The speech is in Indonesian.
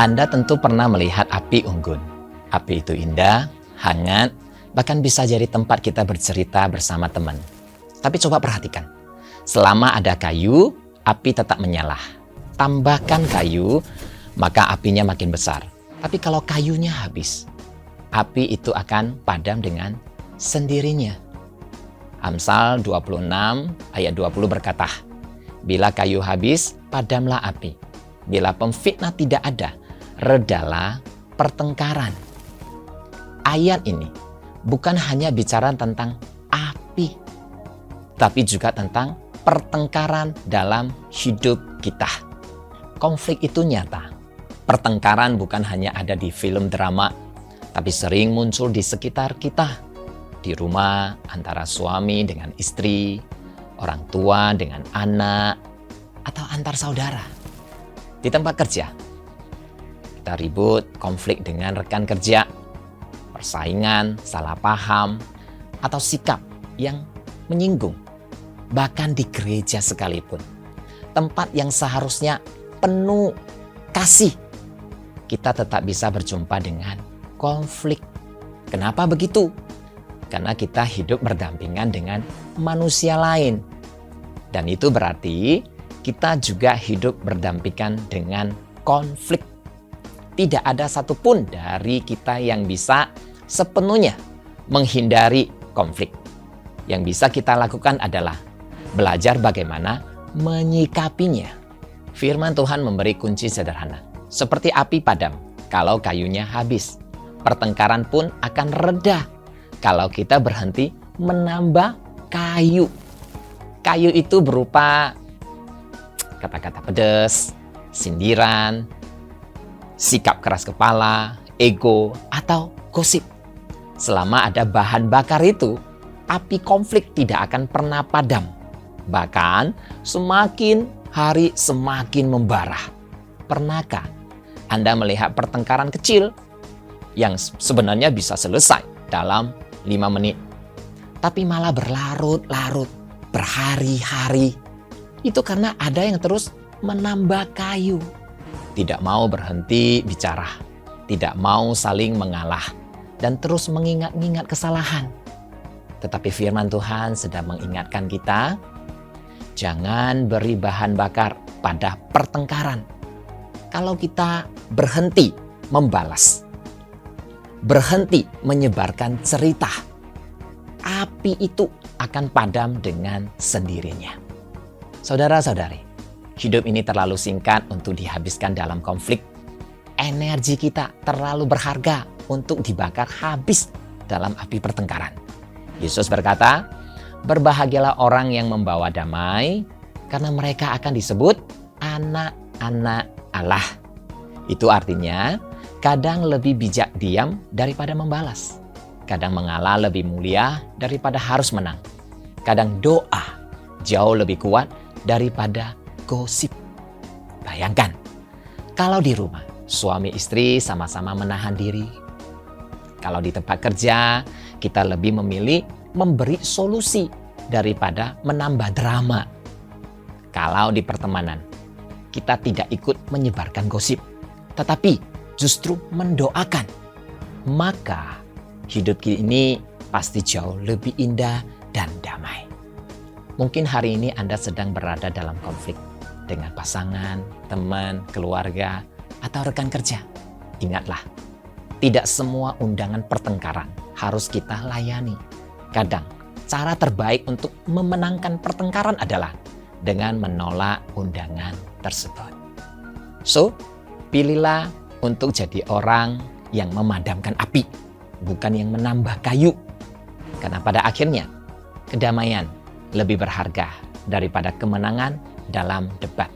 Anda tentu pernah melihat api unggun. Api itu indah, hangat, bahkan bisa jadi tempat kita bercerita bersama teman. Tapi coba perhatikan, selama ada kayu, api tetap menyala. Tambahkan kayu, maka apinya makin besar. Tapi kalau kayunya habis, api itu akan padam dengan sendirinya. Amsal 26 ayat 20 berkata, "Bila kayu habis, padamlah api. Bila pemfitnah tidak ada, redalah pertengkaran." Ayat ini bukan hanya bicara tentang api, tapi juga tentang pertengkaran dalam hidup kita. Konflik itu nyata. Pertengkaran bukan hanya ada di film drama, tapi sering muncul di sekitar kita. Di rumah, antara suami dengan istri, orang tua dengan anak, atau antar saudara. Di tempat kerja, kita ribut, konflik dengan rekan kerja, persaingan, salah paham, atau sikap yang menyinggung. Bahkan di gereja sekalipun, tempat yang seharusnya penuh kasih, kita tetap bisa berjumpa dengan konflik. Kenapa begitu? Karena kita hidup berdampingan dengan manusia lain. Dan itu berarti kita juga hidup berdampingan dengan konflik. Tidak ada satupun dari kita yang bisa sepenuhnya menghindari konflik. Yang bisa kita lakukan adalah belajar bagaimana menyikapinya. Firman Tuhan memberi kunci sederhana. Seperti api padam kalau kayunya habis. Pertengkaran pun akan reda kalau kita berhenti menambah kayu. Kayu itu berupa kata-kata pedas, sindiran, sikap keras kepala, ego, atau gosip. Selama ada bahan bakar itu, api konflik tidak akan pernah padam. Bahkan semakin hari semakin membara. Pernahkah Anda melihat pertengkaran kecil yang sebenarnya bisa selesai dalam 5 menit, tapi malah berlarut-larut, berhari-hari? Itu karena ada yang terus menambah kayu. Tidak mau berhenti bicara, tidak mau saling mengalah, dan terus mengingat-ingat kesalahan. Tetapi firman Tuhan sedang mengingatkan kita, jangan beri bahan bakar pada pertengkaran. Kalau kita berhenti membalas, berhenti menyebarkan cerita, api itu akan padam dengan sendirinya. Saudara-saudari, hidup ini terlalu singkat untuk dihabiskan dalam konflik. Energi kita terlalu berharga untuk dibakar habis dalam api pertengkaran. Yesus berkata, "Berbahagialah orang yang membawa damai, karena mereka akan disebut anak-anak Allah." Itu artinya, kadang lebih bijak diam daripada membalas. Kadang mengalah lebih mulia daripada harus menang. Kadang doa jauh lebih kuat daripada gosip. Bayangkan, kalau di rumah, suami istri sama-sama menahan diri. Kalau di tempat kerja, kita lebih memilih memberi solusi daripada menambah drama. Kalau di pertemanan, kita tidak ikut menyebarkan gosip, tetapi justru mendoakan. Maka hidup ini pasti jauh lebih indah dan damai. Mungkin hari ini Anda sedang berada dalam konflik dengan pasangan, teman, keluarga, atau rekan kerja. Ingatlah, tidak semua undangan pertengkaran harus kita layani. Kadang, cara terbaik untuk memenangkan pertengkaran adalah dengan menolak undangan tersebut. So, pilihlah untuk jadi orang yang memadamkan api, bukan yang menambah kayu. Karena pada akhirnya, kedamaian lebih berharga daripada kemenangan dalam debat.